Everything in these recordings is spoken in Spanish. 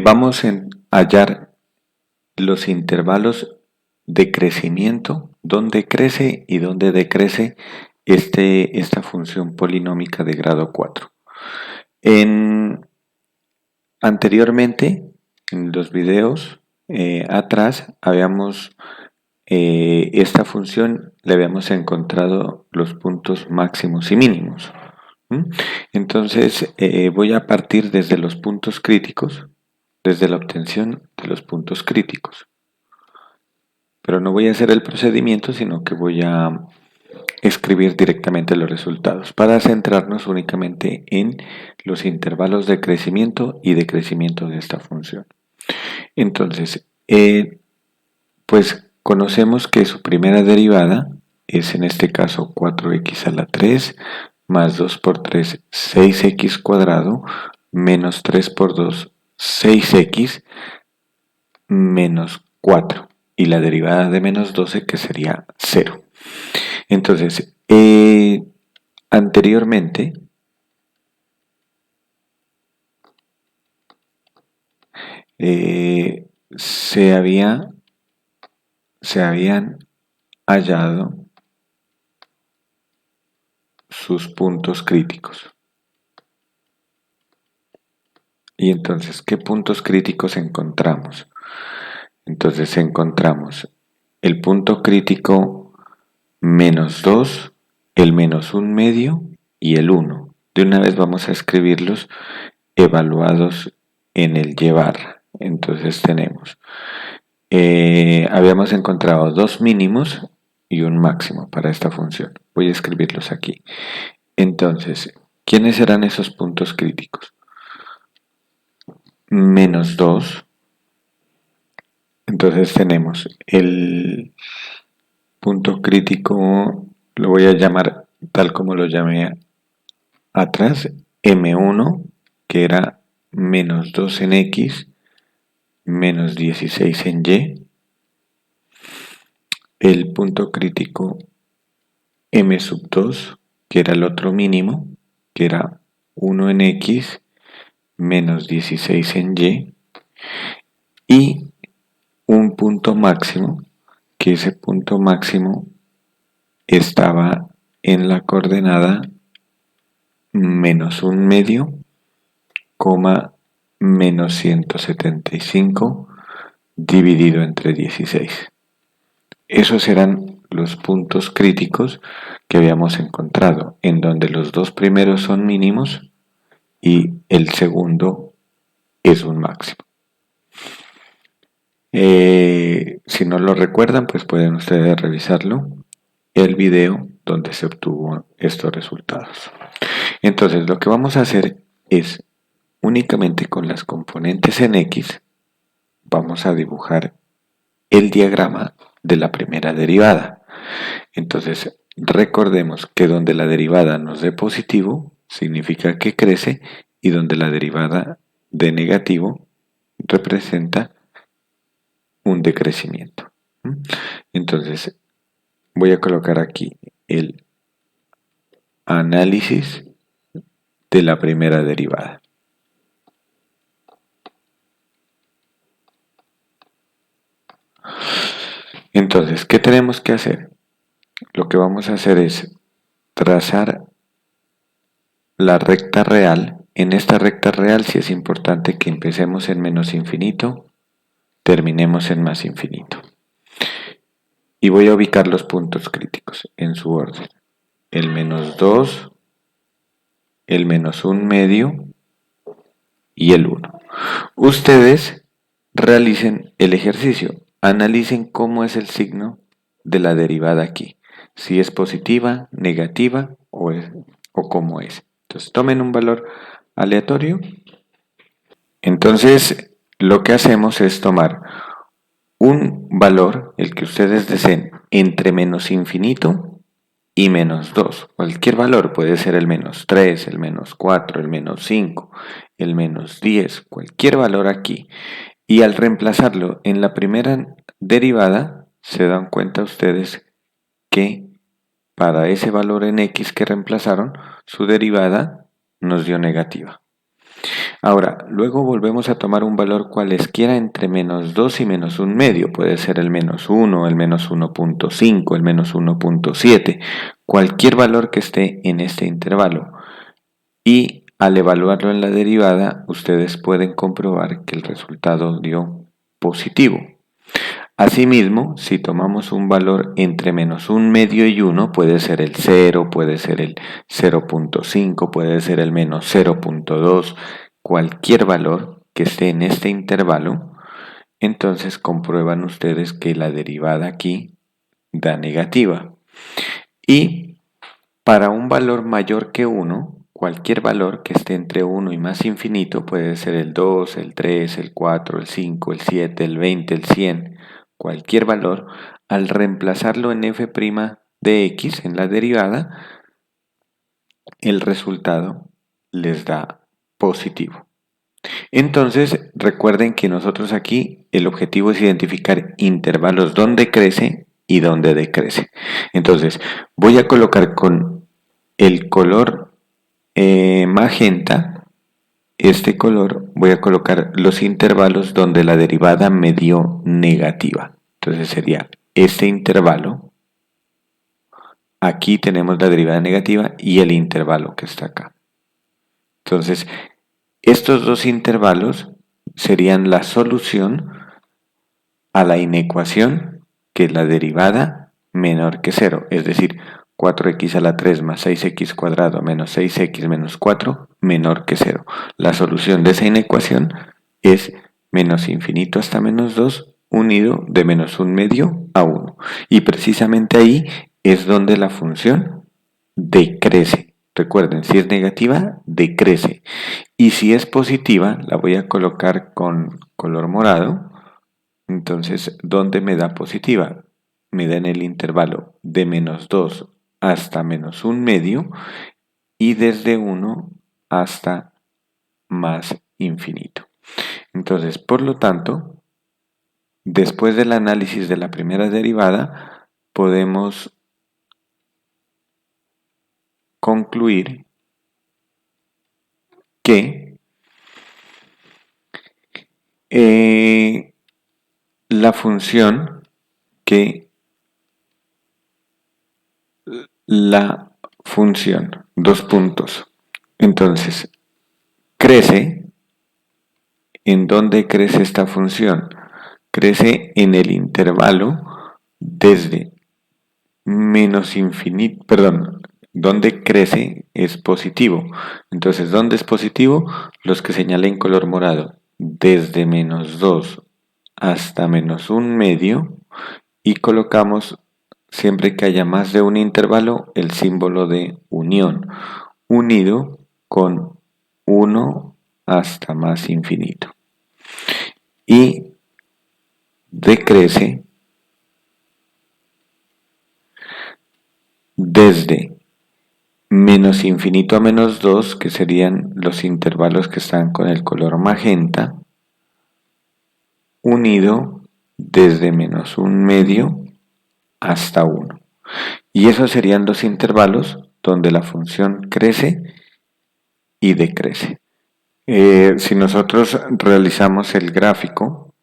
Vamos a hallar los intervalos de crecimiento, dónde crece y dónde decrece esta función polinómica de grado 4. Anteriormente, en los videos atrás, esta función le habíamos encontrado los puntos máximos y mínimos. Entonces voy a partir desde los puntos críticos, desde la obtención de los puntos críticos. Pero no voy a hacer el procedimiento, sino que voy a escribir directamente los resultados para centrarnos únicamente en los intervalos de crecimiento y decrecimiento de esta función. Entonces, pues conocemos que su primera derivada es en este caso 4x a la 3 más 2 por 3, 6x cuadrado, menos 3 por 2, 6x, menos 4. Y la derivada de menos 12 que sería 0. Entonces, anteriormente, se habían hallado sus puntos críticos. Y entonces, ¿qué puntos críticos encontramos? Entonces encontramos el punto crítico menos 2, el menos 1 medio y el 1. De una vez vamos a escribirlos evaluados en el llevar. Entonces tenemos, habíamos encontrado dos mínimos y un máximo para esta función. Voy a escribirlos aquí. Entonces, ¿quiénes eran esos puntos críticos? Menos 2. Entonces tenemos el punto crítico, lo voy a llamar tal como lo llamé atrás, M1, que era menos 2 en X, menos 16 en Y. El punto crítico M sub 2, que era el otro mínimo, que era 1 en X, menos 16 en Y. Y un punto máximo, que ese punto máximo estaba en la coordenada menos 1 medio, menos 175 dividido entre 16. Esos eran los puntos críticos que habíamos encontrado, en donde los dos primeros son mínimos y el segundo es un máximo. Si no lo recuerdan, pues pueden ustedes revisarlo, el video donde se obtuvo estos resultados. Entonces, lo que vamos a hacer es, únicamente con las componentes en X, vamos a dibujar el diagrama de la primera derivada. Entonces, recordemos que donde la derivada nos dé positivo, significa que crece, y donde la derivada de negativo representa un decrecimiento. Entonces, voy a colocar aquí el análisis de la primera derivada. Entonces, ¿qué tenemos que hacer? Lo que vamos a hacer es trazar la recta real. En esta recta real sí es importante que empecemos en menos infinito, terminemos en más infinito. Y voy a ubicar los puntos críticos en su orden. El menos 2, el menos 1 medio y el 1. Ustedes realicen el ejercicio. Analicen cómo es el signo de la derivada aquí. Si es positiva, negativa o cómo es. Entonces tomen un valor aleatorio. Entonces lo que hacemos es tomar un valor, el que ustedes deseen, entre menos infinito y menos 2. Cualquier valor, puede ser el menos 3, el menos 4, el menos 5, el menos 10, cualquier valor aquí. Y al reemplazarlo en la primera derivada, se dan cuenta ustedes que para ese valor en X que reemplazaron, su derivada nos dio negativa. Ahora, luego volvemos a tomar un valor cualesquiera entre menos 2 y menos un medio. Puede ser el menos 1, el menos 1.5, el menos 1.7, cualquier valor que esté en este intervalo. Y al evaluarlo en la derivada, ustedes pueden comprobar que el resultado dio positivo. Asimismo, si tomamos un valor entre menos un medio y 1, puede ser el 0, puede ser el 0.5, puede ser el menos 0.2, cualquier valor que esté en este intervalo, entonces comprueban ustedes que la derivada aquí da negativa. Y para un valor mayor que 1, cualquier valor que esté entre 1 y más infinito, puede ser el 2, el 3, el 4, el 5, el 7, el 20, el 100, cualquier valor, al reemplazarlo en f' de x en la derivada, el resultado les da positivo. Entonces, recuerden que nosotros aquí el objetivo es identificar intervalos donde crece y donde decrece. Entonces, voy a colocar con el color magenta, este color, voy a colocar los intervalos donde la derivada me dio negativa. Entonces sería este intervalo, aquí tenemos la derivada negativa y el intervalo que está acá. Entonces, estos dos intervalos serían la solución a la inecuación que es la derivada menor que 0, es decir, 4x a la 3 más 6x cuadrado menos 6x menos 4 menor que 0. La solución de esa inecuación es menos infinito hasta menos 2 unido de menos un medio a 1. Y precisamente ahí es donde la función decrece. Recuerden, si es negativa, decrece. Y si es positiva, la voy a colocar con color morado. Entonces, ¿dónde me da positiva? Me da en el intervalo de menos 2 hasta menos un medio y desde 1 hasta más infinito. Entonces, por lo tanto, después del análisis de la primera derivada, podemos concluir que la función que la función, dos puntos. Entonces, crece. ¿En dónde crece esta función? Crece en el intervalo desde menos infinito, perdón, donde crece es positivo. Entonces, ¿dónde es positivo? Los que señalé en color morado, desde menos 2 hasta menos un medio, y colocamos, siempre que haya más de un intervalo, el símbolo de unión, unido con 1 hasta más infinito. Y decrece desde menos infinito a menos 2, que serían los intervalos que están con el color magenta, unido desde menos un medio hasta 1. Y esos serían los intervalos donde la función crece y decrece. Si nosotros realizamos el gráfico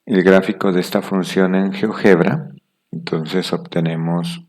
de esta función en GeoGebra, entonces obtenemos,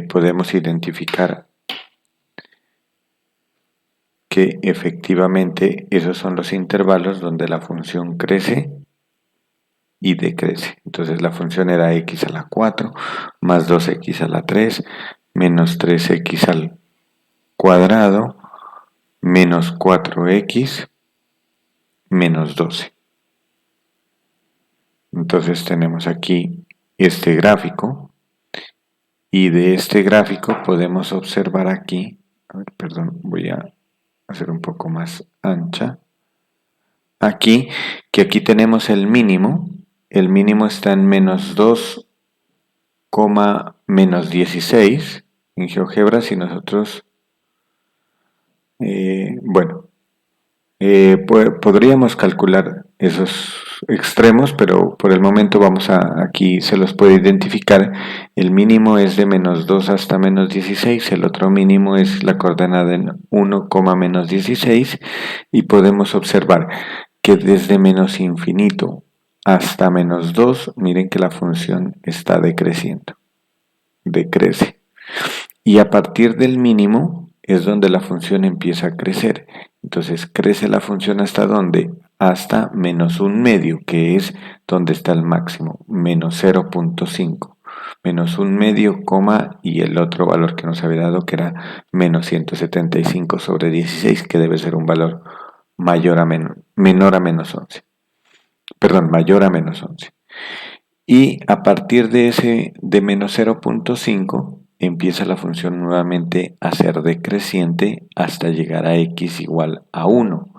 podemos identificar que efectivamente esos son los intervalos donde la función crece y decrece. Entonces la función era x a la 4 más 2x a la 3 menos 3x al cuadrado menos 4x menos 12. Entonces tenemos aquí este gráfico y de este gráfico podemos observar aquí, perdón, voy a hacer un poco más ancha, aquí, que aquí tenemos el mínimo está en menos 2, menos 16 en GeoGebra. Si nosotros, bueno, podríamos calcular extremos, pero por el momento aquí se los puede identificar. El mínimo es de menos 2 hasta menos 16, el otro mínimo es la coordenada en 1, menos 16 y podemos observar que desde menos infinito hasta menos 2, miren que la función está decreciendo, decrece. Y a partir del mínimo es donde la función empieza a crecer. Entonces crece la función hasta dónde? Hasta menos un medio, que es donde está el máximo, menos 0.5. Menos un medio, coma, y el otro valor que nos había dado, que era menos 175 sobre 16, que debe ser un valor menor a menos 11. Perdón, mayor a menos 11. Y a partir de menos 0.5, empieza la función nuevamente a ser decreciente hasta llegar a x igual a 1,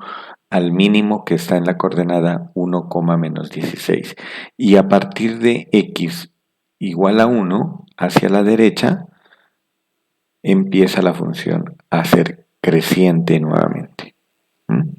al mínimo que está en la coordenada 1, menos 16. Y a partir de x igual a 1, hacia la derecha, empieza la función a ser creciente nuevamente. ¿Mm?